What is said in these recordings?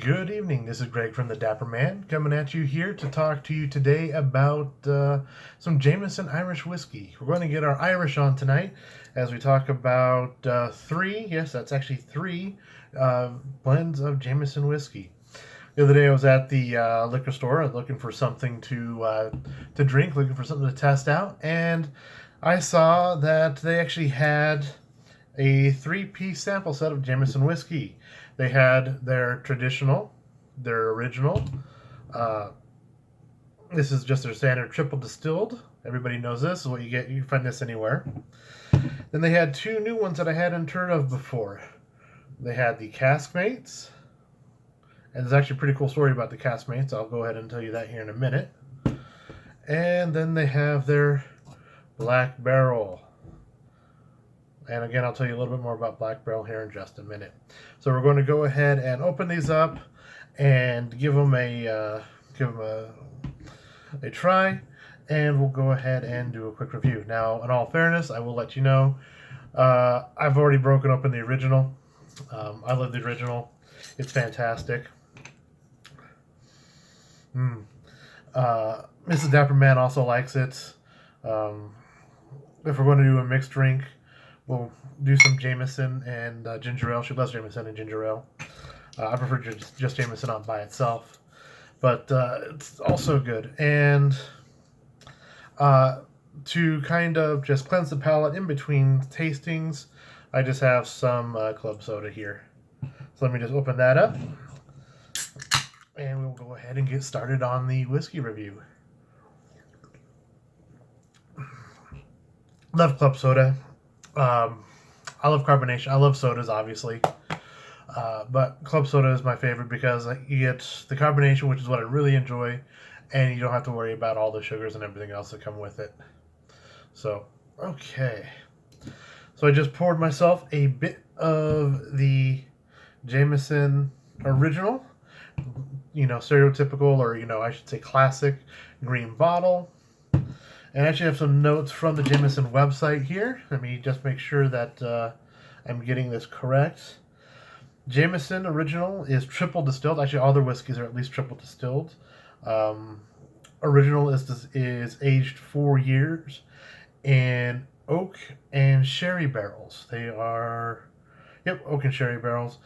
Good evening. This is Greg from the Dapper Man coming at you here to talk to you today about some Jameson Irish whiskey. We're going to get our Irish on tonight as we talk about three blends of Jameson whiskey. The other day I was at the liquor store looking for something to drink, looking for something to test out, and I saw that they actually had a three-piece sample set of Jameson whiskey. They had their traditional, their original. This is just their standard triple distilled. Everybody knows this is what you get. You can find this anywhere. Then they had two new ones that I hadn't heard of before. They had the Caskmates. And there's actually a pretty cool story about the Caskmates. I'll go ahead and tell you that here in a minute. And then they have their Black Barrel. And again, I'll tell you a little bit more about Black Barrel here in just a minute. So we're going to go ahead and open these up and give them a try, and we'll go ahead and do a quick review. Now, in all fairness, I will let you know I've already broken open the original. I love the original. It's fantastic. Mrs. Dapper Man also likes it. If we're going to do a mixed drink, we'll do some Jameson and ginger ale. She loves Jameson and ginger ale. I prefer just Jameson on by itself. But it's also good. And to kind of just cleanse the palate in between tastings, I just have some club soda here. So let me just open that up. And we'll go ahead and get started on the whiskey review. Love club soda. I love carbonation. I love sodas, obviously. But club soda is my favorite because you get the carbonation, which is what I really enjoy, and you don't have to worry about all the sugars and everything else that come with it. So, okay. So I just poured myself a bit of the Jameson original, stereotypical, or, I should say classic green bottle. And I actually have some notes from the Jameson website here. Let me just make sure that I'm getting this correct. Jameson original is triple distilled. Actually, all their whiskeys are at least triple distilled. Original is aged 4 years in oak and sherry barrels. They are, oak and sherry barrels.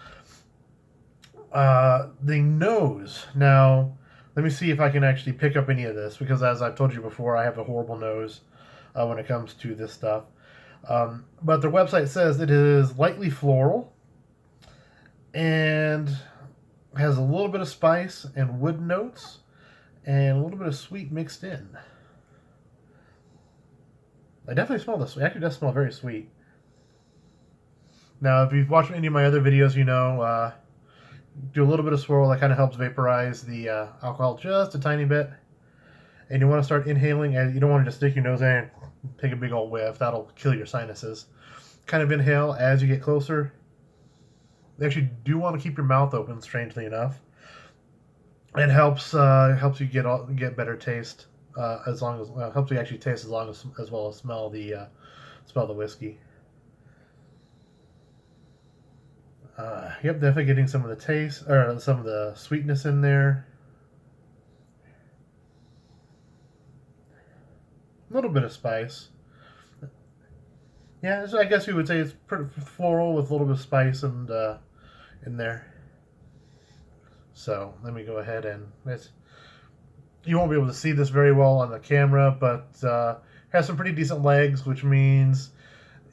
The nose. Now, let me see if I can actually pick up any of this, because as I've told you before, I have a horrible nose when it comes to this stuff. But their website says it is lightly floral and has a little bit of spice and wood notes and a little bit of sweet mixed in. I definitely smell this. It actually does smell very sweet. Now, if you've watched any of my other videos, do a little bit of swirl. That kind of helps vaporize the alcohol just a tiny bit. And you want to start inhaling, and you don't want to just stick your nose in and take a big old whiff. That'll kill your sinuses. Kind of inhale as you get closer. You actually do want to keep your mouth open, strangely enough. It helps you get better taste, as long as helps you actually taste as well as smell the whiskey. Definitely getting some of the taste, or some of the sweetness in there. A little bit of spice. Yeah, so I guess you would say it's pretty floral with a little bit of spice and in there. So let me go ahead and you won't be able to see this very well on the camera, but has some pretty decent legs, which means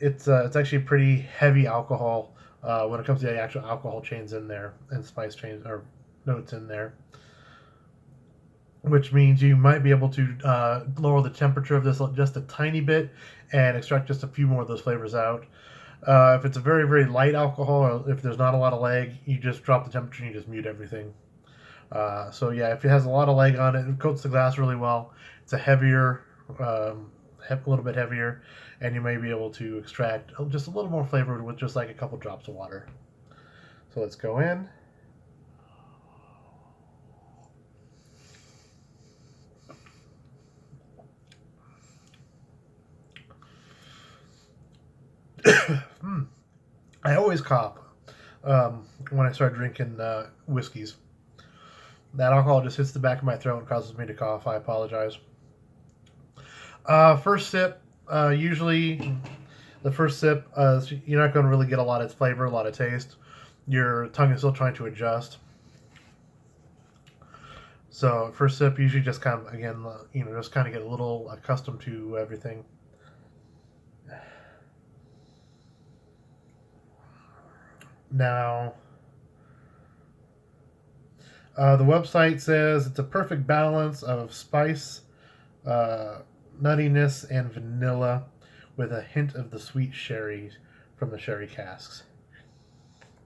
it's actually pretty heavy alcohol. When it comes to the actual alcohol chains in there and spice chains or notes in there, which means you might be able to lower the temperature of this just a tiny bit and extract just a few more of those flavors out. If it's a very, very light alcohol, or if there's not a lot of leg, you just drop the temperature and you just mute everything. So yeah, if it has a lot of leg on it, it coats the glass really well. It's a heavier, a little bit heavier, and you may be able to extract just a little more flavor with just like a couple drops of water. So let's go in. I always cough when I start drinking whiskeys. That alcohol just hits the back of my throat and causes me to cough. I apologize. First sip, usually the first sip, you're not going to really get a lot of flavor, a lot of taste. Your tongue is still trying to adjust. So first sip, usually just kind of, again, just kind of get a little accustomed to everything. Now, the website says it's a perfect balance of spice, nuttiness, and vanilla with a hint of the sweet sherry from the sherry casks.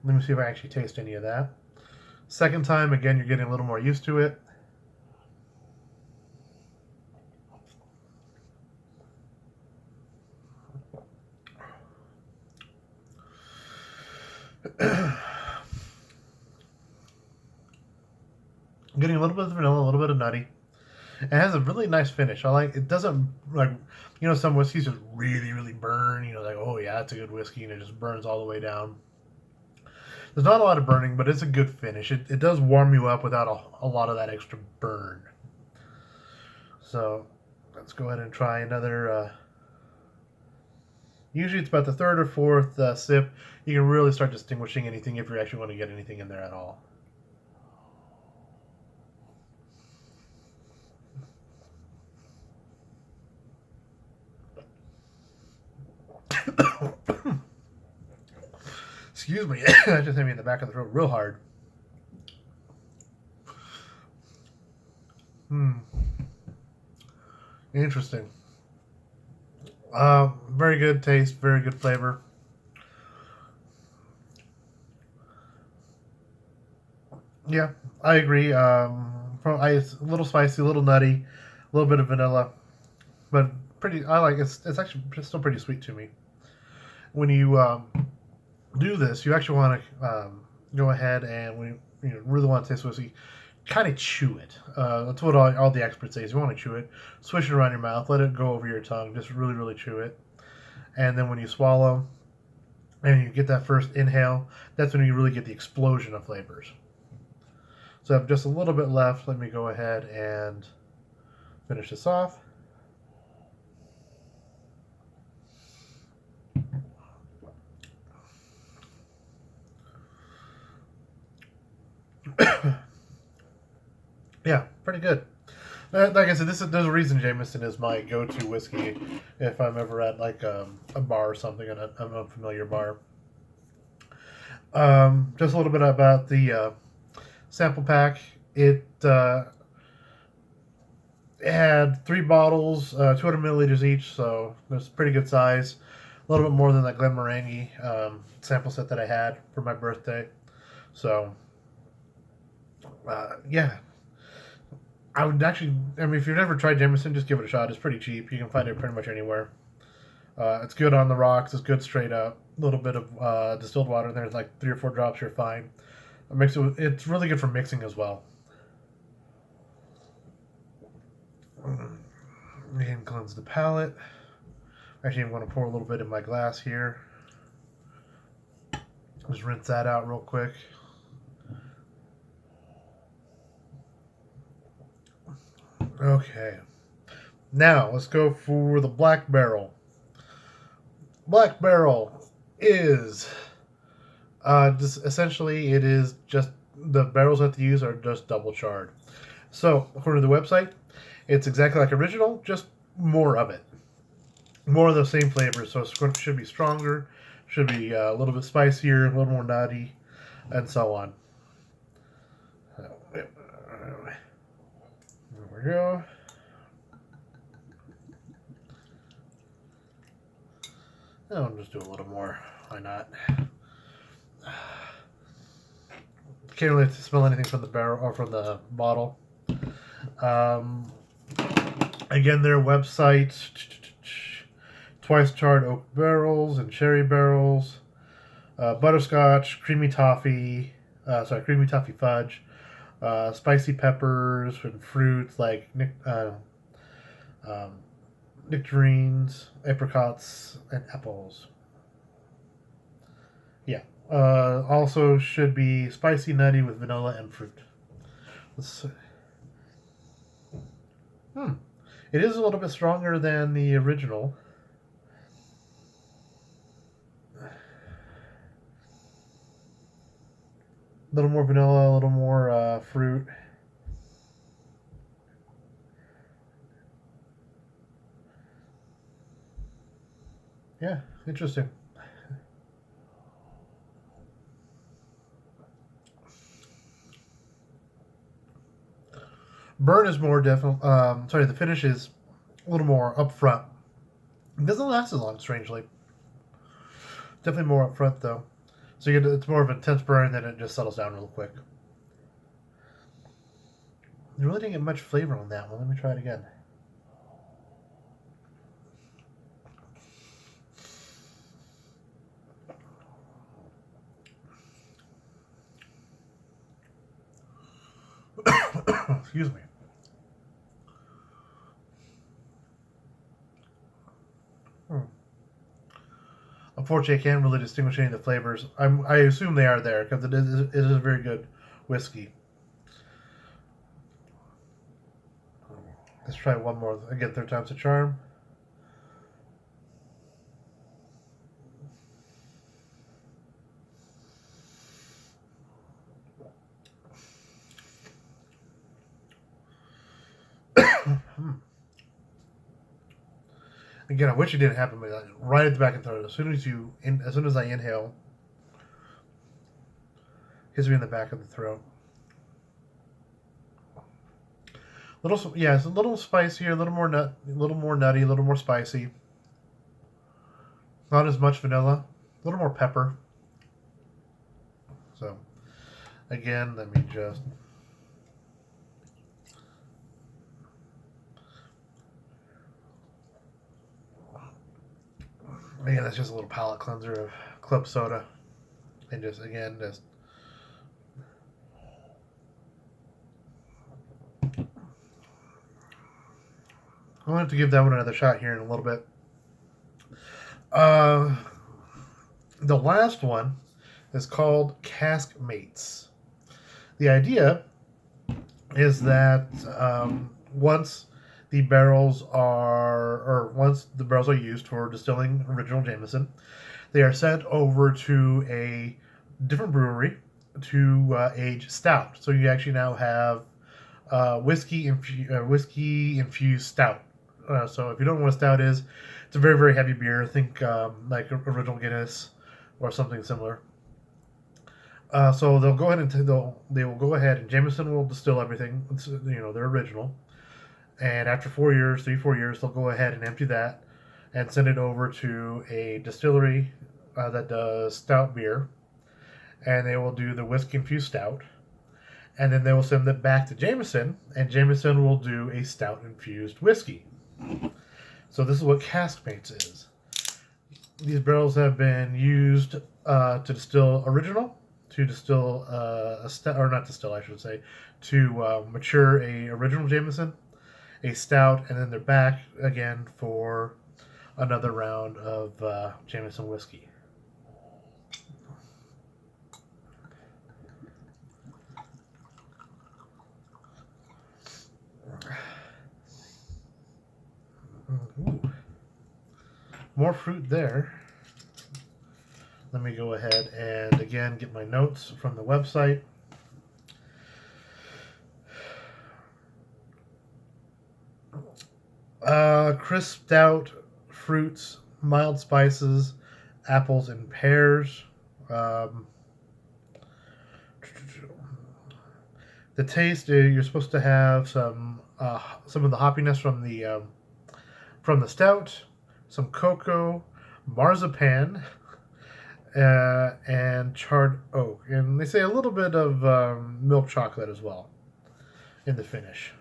Let me see if I actually taste any of that. Second time, again, you're getting a little more used to it. Getting a little bit of vanilla, a little bit of nutty. It has a really nice finish. I like it. Doesn't like some whiskeys just really really burn. Like, oh yeah, that's a good whiskey, and it just burns all the way down. There's not a lot of burning, but it's a good finish. It does warm you up without a lot of that extra burn. So let's go ahead and try another. Usually it's about the third or fourth sip. You can really start distinguishing anything if you actually want to get anything in there at all. Excuse me, that just hit me in the back of the throat real hard. Interesting. Very good taste, very good flavor. Yeah, I agree. A little spicy, a little nutty, a little bit of vanilla, but pretty. I like it. It's actually still pretty sweet to me. When you do this, you actually want to go ahead and when you really want to taste whiskey, kind of chew it. That's what all the experts say is you want to chew it, swish it around your mouth, let it go over your tongue, just really really chew it, and then when you swallow and you get that first inhale, that's when you really get the explosion of flavors. So I have just a little bit left. Let me go ahead and finish this off. Yeah, pretty good. Like I said, there's a reason Jameson is my go-to whiskey if I'm ever at like a bar or something, an unfamiliar bar. Just a little bit about the sample pack. It had 3 bottles, 200 milliliters each, so it's pretty good size. A little bit more than that Glenmorangie sample set that I had for my birthday. So, yeah. I would actually, if you've never tried Jameson, just give it a shot. It's pretty cheap. You can find it pretty much anywhere. It's good on the rocks. It's good straight up. A little bit of distilled water in there. It's like 3 or 4 drops. You're fine. It's really good for mixing as well. And cleanse the palate. Actually, I'm going to pour a little bit in my glass here. Just rinse that out real quick. Okay. Now, let's go for the Black Barrel. Black Barrel is just essentially it is just the barrels that they use are just double charred. So, according to the website, it's exactly like original, just more of it. More of the same flavors, so it should be stronger, should be a little bit spicier, a little more nutty, and so on. There we go. I'll just do a little more. Why not? Can't really smell anything from the barrel or from the bottle. Again, their website: twice charred oak barrels and cherry barrels, butterscotch, creamy toffee fudge, spicy peppers and fruits like nectarines, apricots, and apples. Yeah. Also should be spicy, nutty with vanilla and fruit. Let's, it is a little bit stronger than the original. A little more vanilla, a little more fruit. Yeah, interesting. Burn is more definitely. Sorry, the finish is a little more upfront. It doesn't last as long, strangely. Definitely more upfront though. So it's more of an intense burn, then it just settles down real quick. You really didn't get much flavor on that one. Let me try it again. Excuse me. Unfortunately, I can't really distinguish any of the flavors. I assume they are there because it is a very good whiskey. Let's try one more. Again, third time's a charm. Again, I wish it didn't happen, but right at the back of the throat. As soon as I inhale, hits me in the back of the throat. It's a little spicier, a little more nutty, a little more spicy. Not as much vanilla, a little more pepper. So, again, let me just. Again, that's just a little palate cleanser of club soda. And just. I wanted to give that one another shot here in a little bit. The last one is called Caskmates. The idea is that once the barrels are used for distilling original Jameson, they are sent over to a different brewery to age stout. So you actually now have whiskey infused stout. So if you don't know what a stout is, it's a very, very heavy beer. Think like original Guinness or something similar. So they'll go ahead and they will go ahead and Jameson will distill everything. It's, their original. And after 3-4 years, they'll go ahead and empty that and send it over to a distillery that does stout beer, and they will do the whiskey infused stout, and then they will send it back to Jameson, and Jameson will do a stout infused whiskey. So this is what Caskmates is. These barrels have been used to distill original, to distill a stout, or not distill, I should say, to mature a original Jameson, a stout, and then they're back again for another round of Jameson whiskey. Ooh. More fruit there. Let me go ahead and again get my notes from the website. Crisped out fruits, mild spices, apples and pears. The taste, you're supposed to have some of the hoppiness from the stout, some cocoa, marzipan, and charred oak, and they say a little bit of milk chocolate as well in the finish.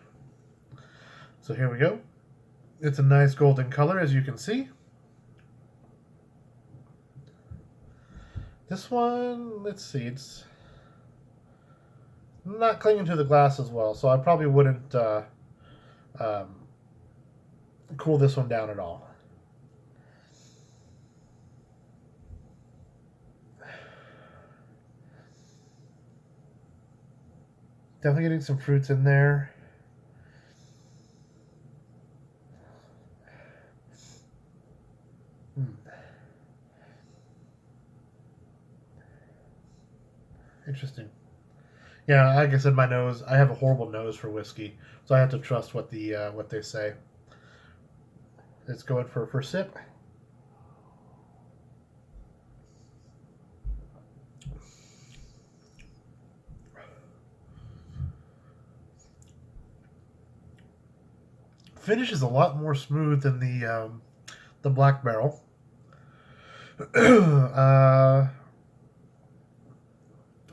So here we go. It's a nice golden color, as you can see. This one, let's see, it's not clinging to the glass as well, so I probably wouldn't cool this one down at all. Definitely getting some fruits in there. Interesting. Yeah, like I said, my nose. I have a horrible nose for whiskey, so I have to trust what they say. Let's go in for a first sip. Finish is a lot more smooth than the Black Barrel.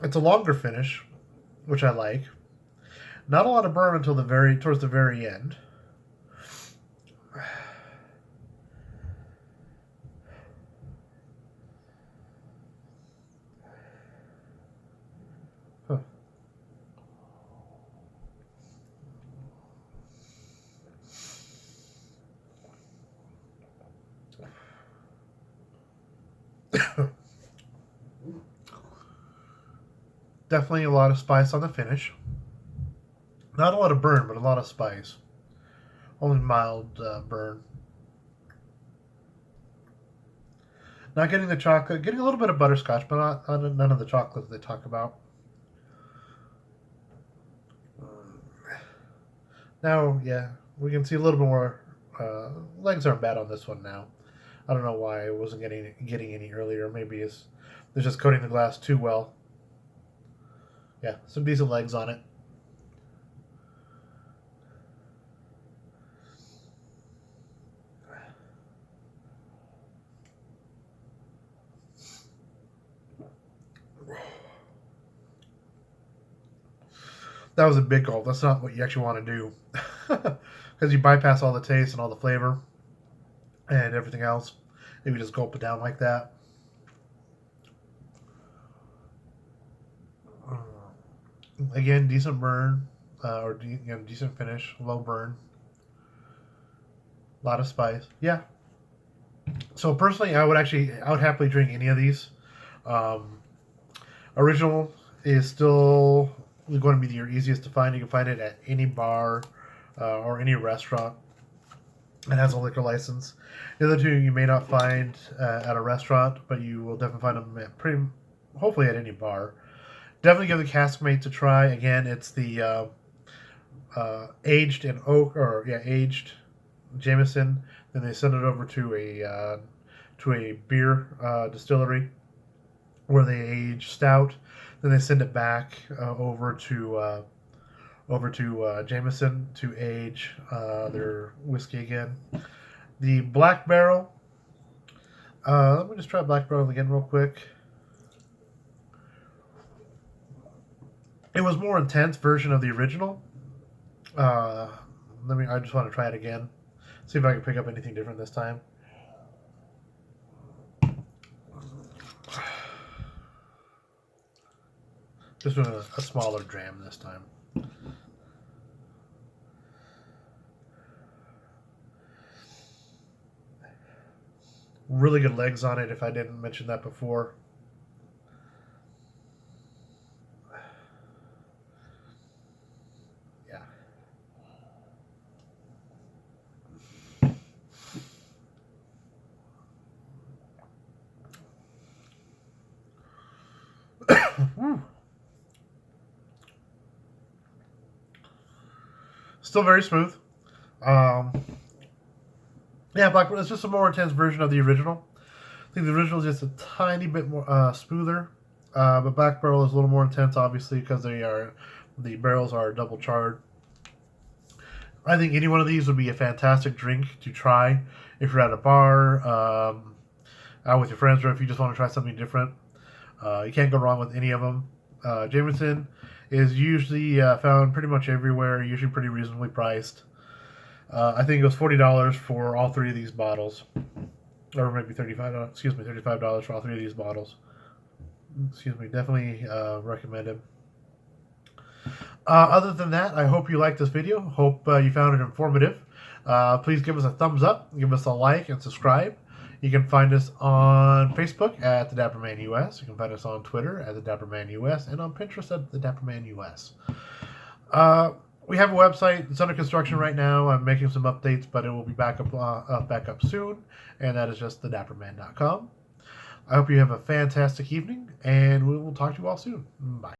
It's a longer finish, which I like. Not a lot of burn until towards the very end. Huh. Definitely a lot of spice on the finish. Not a lot of burn, but a lot of spice. Only mild burn. Not getting the chocolate. Getting a little bit of butterscotch, but none of the chocolate they talk about. Now, yeah, we can see a little bit more. Legs aren't bad on this one now. I don't know why I wasn't getting any earlier. Maybe they're just coating the glass too well. Yeah, some decent legs on it. That was a big gulp. That's not what you actually want to do. Because you bypass all the taste and all the flavor and everything else. If you just gulp it down like that. Again, decent burn. Or decent finish. Low burn. A lot of spice. Yeah. So personally, I would happily drink any of these. Original is still going to be your easiest to find. You can find it at any bar or any restaurant. It has a liquor license. The other two you may not find at a restaurant, but you will definitely find them hopefully at any bar. Definitely give the Caskmates a try. Again, it's the aged in oak aged Jameson. Then they send it over to a beer distillery where they age stout. Then they send it back over to Jameson to age their whiskey again. The Black Barrel. Let me just try Black Barrel again real quick. It was more intense version of the original. I just want to try it again. See if I can pick up anything different this time. Just doing a smaller dram this time. Really good legs on it, if I didn't mention that before. Yeah. Still very smooth. Yeah, Blackbird is just a more intense version of the original. I think the original is just a tiny bit more smoother, but Black Barrel is a little more intense, obviously, because the barrels are double charred. I think any one of these would be a fantastic drink to try if you're at a bar, out with your friends, or if you just want to try something different. You can't go wrong with any of them. Jameson is usually found pretty much everywhere, usually pretty reasonably priced. I think it was $40 for all three of these bottles, or maybe $35 for all three of these bottles. Definitely recommended. Other than that, I hope you liked this video. Hope you found it informative. Please give us a thumbs up, give us a like, and subscribe. You can find us on Facebook at the Dapperman US. You can find us on Twitter at the Dapperman US, and on Pinterest at the Dapperman US. We have a website. It's under construction right now. I'm making some updates, but it will be back up soon, and that is just thedapperman.com. I hope you have a fantastic evening, and we will talk to you all soon. Bye.